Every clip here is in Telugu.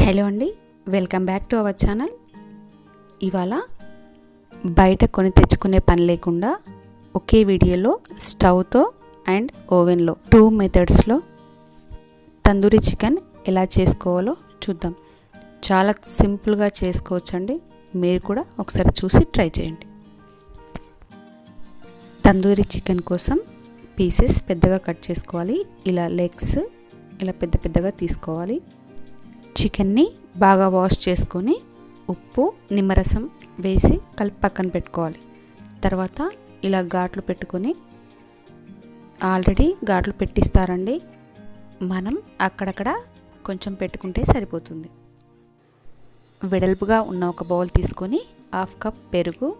హలో అండి, welcome back to our channel. ఇవాళ బయట కొని తెచ్చుకునే పని లేకుండా ఒకే వీడియోలో స్టవ్తో అండ్ ఓవెన్లో 2 మెథడ్స్లో తందూరి చికెన్ ఎలా చేసుకోవాలో చూద్దాం. చాలా సింపుల్గా చేసుకోవచ్చండి. మీరు కూడా ఒకసారి చూసి ట్రై చేయండి. తందూరి చికెన్ కోసం పీసెస్ పెద్దగా కట్ చేసుకోవాలి. ఇలా లెగ్స్ ఇలా పెద్దగా తీసుకోవాలి. చికెన్ని బాగా వాష్ చేసుకొని ఉప్పు నిమ్మరసం వేసి కలిపి పక్కన పెట్టుకోవాలి. తర్వాత ఇలా ఘాట్లు పెట్టుకొని, ఆల్రెడీ ఘాట్లు పెట్టిస్తారండి, మనం అక్కడక్కడ కొంచెం పెట్టుకుంటే సరిపోతుంది. వెడల్పుగా ఉన్న ఒక బౌల్ తీసుకొని 1/2 కప్ పెరుగు,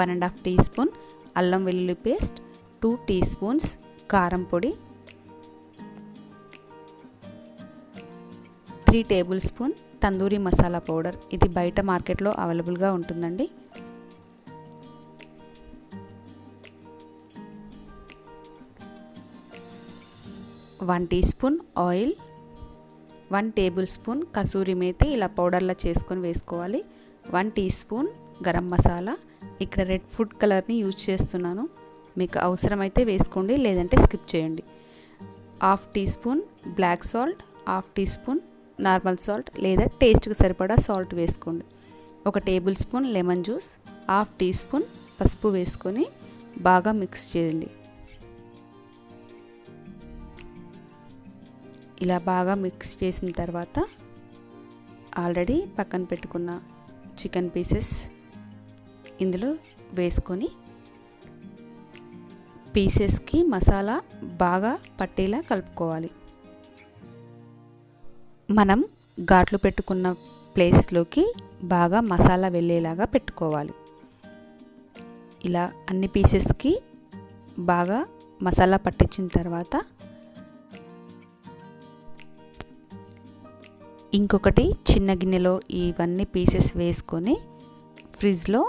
1.5 టీ స్పూన్ అల్లం వెల్లుల్లి పేస్ట్, 2 టీ స్పూన్స్ కారం పొడి, 3 tablespoon tandoori masala powder. ఇది బయట మార్కెట్లో అవైలబుల్గా ఉంటుందండి. 1 teaspoon oil, 1 tablespoon kasuri methi ఇలా పౌడర్లా చేసుకొని వేసుకోవాలి. 1 టీ స్పూన్ గరం మసాలా. ఇక్కడ రెడ్ ఫుడ్ కలర్ని యూజ్ చేస్తున్నాను. మీకు అవసరమైతే వేసుకోండి, లేదంటే స్కిప్ చేయండి. 1/2 teaspoon black salt, 1/2 teaspoon normal salt లేదా టేస్ట్కి సరిపడా సాల్ట్ వేసుకోండి. 1 tablespoon lemon juice, 1/2 teaspoon పసుపు వేసుకొని బాగా మిక్స్ చేయండి. ఇలా బాగా మిక్స్ చేసిన తర్వాత ఆల్రెడీ పక్కన పెట్టుకున్న చికెన్ పీసెస్ ఇందులో వేసుకొని పీసెస్కి మసాలా బాగా పట్టేలా కలుపుకోవాలి. మనం ఘాట్లు పెట్టుకున్న ప్లేస్లోకి బాగా మసాలా వెళ్ళేలాగా పెట్టుకోవాలి. ఇలా అన్ని పీసెస్కి బాగా మసాలా పట్టించిన తర్వాత ఇంకొకటి చిన్న గిన్నెలో ఇవన్నీ పీసెస్ వేసుకొని ఫ్రిడ్జ్లో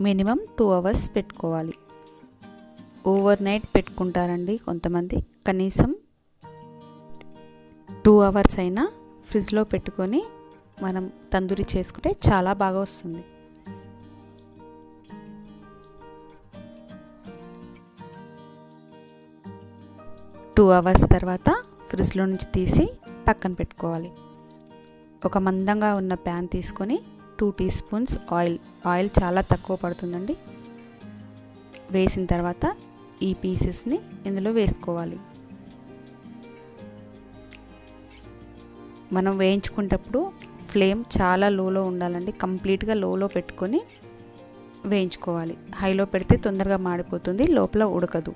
మినిమం 2 అవర్స్ పెట్టుకోవాలి. ఓవర్ నైట్ పెట్టుకుంటారండి కొంతమంది. కనీసం 2 అవర్స్ అయినా ఫ్రిడ్జ్లో పెట్టుకొని మనం తందూరి చేసుకుంటే చాలా బాగా వస్తుంది. టూ అవర్స్ తర్వాత ఫ్రిడ్జ్లో నుంచి తీసి పక్కన పెట్టుకోవాలి. ఒక మందంగా ఉన్న ప్యాన్ తీసుకొని 2 టీ స్పూన్స్ ఆయిల్ చాలా తక్కువ పడుతుందండి. వేసిన తర్వాత ఈ పీసెస్ని ఇందులో వేసుకోవాలి. మనం వేయించుకునేటప్పుడు ఫ్లేమ్ చాలా లోలో ఉండాలండి. కంప్లీట్గా లోలో పెట్టుకొని వేయించుకోవాలి. హైలో పెడితే తొందరగా మాడిపోతుంది, లోపల ఉడకదు.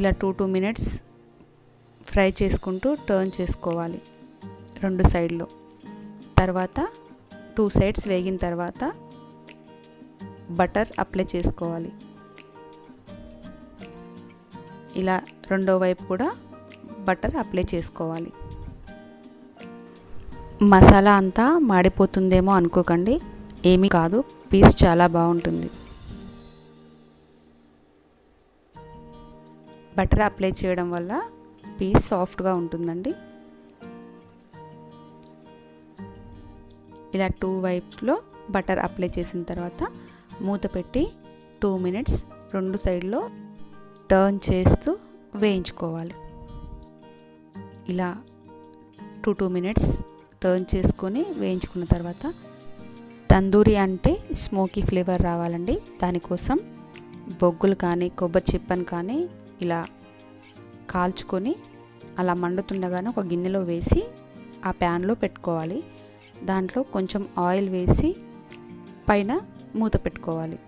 ఇలా 2 మినిట్స్ ఫ్రై చేసుకుంటూ టర్న్ చేసుకోవాలి 2 సైడ్లో. తర్వాత 2 సైడ్స్ వేగిన తర్వాత బటర్ అప్లై చేసుకోవాలి. ఇలా రెండో వైపు కూడా బటర్ అప్లై చేసుకోవాలి. మసాలా అంతా మాడిపోతుందేమో అనుకోకండి, ఏమీ కాదు. పీస్ చాలా బాగుంటుంది. బటర్ అప్లై చేయడం వల్ల పీస్ సాఫ్ట్గా ఉంటుందండి. ఇలా 2 వైపులో బటర్ అప్లై చేసిన తర్వాత మూత పెట్టి 2 మినిట్స్ 2 సైడ్లో టర్న్ చేస్తూ వేయించుకోవాలి. ఇలా 2 మినిట్స్ టర్న్ చేసుకొని వేయించుకున్న తర్వాత, తందూరి అంటే స్మోకీ ఫ్లేవర్ రావాలండి. దానికోసం బొగ్గులు కానీ కొబ్బరి చిప్పని కానీ ఇలా కాల్చుకొని అలా మండుతుండగానే ఒక గిన్నెలో వేసి ఆ ప్యాన్లో పెట్టుకోవాలి. దాంట్లో కొంచెం ఆయిల్ వేసి పైన మూత పెట్టుకోవాలి.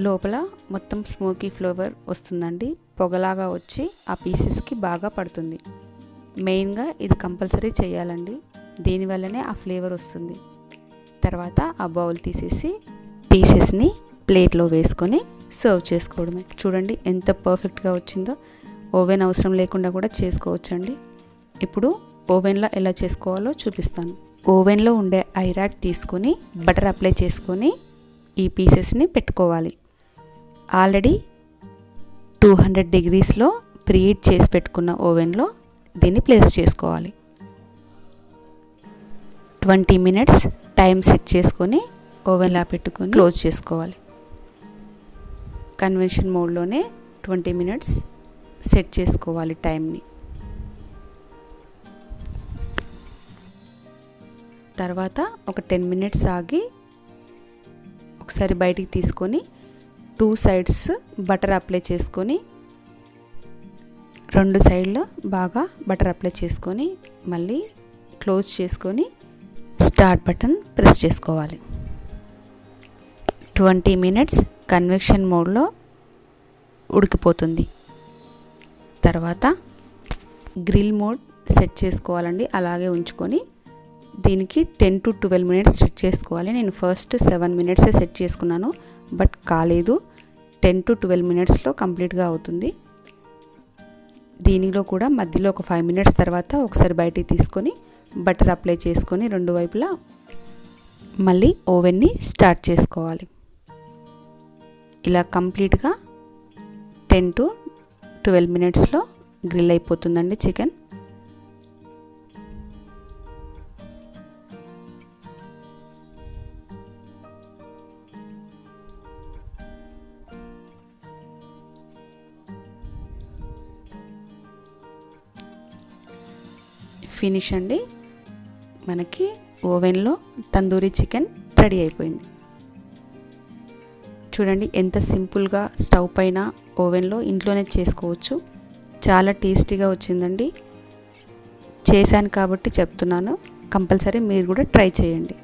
లోపల మొత్తం స్మోకీ ఫ్లేవర్ వస్తుందండి. పొగలాగా వచ్చి ఆ పీసెస్కి బాగా పడుతుంది. మెయిన్గా ఇది కంపల్సరీ చేయాలండి, దీనివల్లనే ఆ ఫ్లేవర్ వస్తుంది. తర్వాత ఆ బౌల్ తీసేసి పీసెస్ని ప్లేట్లో వేసుకొని సర్వ్ చేసుకోవడమే. చూడండి ఎంత పర్ఫెక్ట్గా వచ్చిందో. ఓవెన్ అవసరం లేకుండా కూడా చేసుకోవచ్చండి. ఇప్పుడు ఓవెన్లో ఎలా చేసుకోవాలో చూపిస్తాను. ఓవెన్లో ఉండే ఐరాక్ తీసుకొని బటర్ అప్లై చేసుకొని ఈ పీసెస్ని పెట్టుకోవాలి. ఆల్రెడీ 200 డిగ్రీస్లో ప్రీహీట్ చేసి పెట్టుకున్న ఓవెన్లో దీన్ని ప్లేస్ చేసుకోవాలి. 20 మినిట్స్ టైం సెట్ చేసుకొని ఓవెన్లా పెట్టుకొని క్లోజ్ చేసుకోవాలి. కన్వెన్షన్ మోడ్లోనే 20 మినిట్స్ సెట్ చేసుకోవాలి టైంని. తర్వాత ఒక 10 మినిట్స్ ఆగి ఒకసారి బయటికి తీసుకొని 2 సైడ్స్ బటర్ అప్లై చేసుకొని 2 సైడ్లు బాగా బటర్ అప్లై చేసుకొని మళ్ళీ క్లోజ్ చేసుకొని స్టార్ట్ బటన్ ప్రెస్ చేసుకోవాలి. 20 మినిట్స్ కన్వెక్షన్ మోడ్లో ఉడికిపోతుంది. తర్వాత గ్రిల్ మోడ్ సెట్ చేసుకోవాలండి. అలాగే ఉంచుకొని దీనికి 10 to 12 మినిట్స్ సెట్ చేసుకోవాలి. నేను ఫస్ట్ 7 మినిట్సే సెట్ చేసుకున్నాను, బట్ కాలేదు. 10 to 12 మినిట్స్లో కంప్లీట్గా అవుతుంది. దీనిలో కూడా మధ్యలో ఒక 5 మినిట్స్ తర్వాత ఒకసారి బయటికి తీసుకొని బటర్ అప్లై చేసుకొని 2 వైపులా మళ్ళీ ఓవెన్ని స్టార్ట్ చేసుకోవాలి. ఇలా కంప్లీట్గా 10 to 12 మినిట్స్లో గ్రిల్ అయిపోతుందండి చికెన్. ఫినిష్ అండి. మనకి ఓవెన్లో తందూరి చికెన్ రెడీ అయిపోయింది. చూడండి ఎంత సింపుల్గా స్టవ్ పైన ఓవెన్లో ఇంట్లోనే చేసుకోవచ్చు. చాలా టేస్టీగా వచ్చిందండి. చేశాను కాబట్టి చెప్తున్నాను, కంపల్సరీ మీరు కూడా ట్రై చేయండి.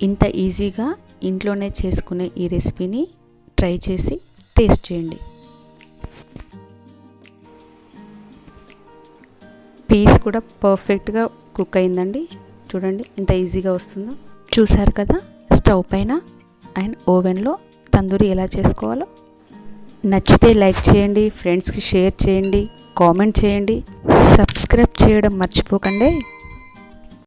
ఇంత ఈజీగా ఇంట్లోనే చేసుకునే ఈ రెసిపీని ట్రై చేసి టేస్ట్ చేయండి. పీస్ కూడా పర్ఫెక్ట్గా కుక్ అయిందండి. చూడండి ఎంత ఈజీగా వస్తుందో. చూసారు కదా స్టవ్ పైన అండ్ ఓవెన్లో తందూరి ఎలా చేసుకోవాలో. నచ్చితే లైక్ చేయండి, ఫ్రెండ్స్కి షేర్ చేయండి, కామెంట్ చేయండి, సబ్స్క్రైబ్ చేయడం మర్చిపోకండి.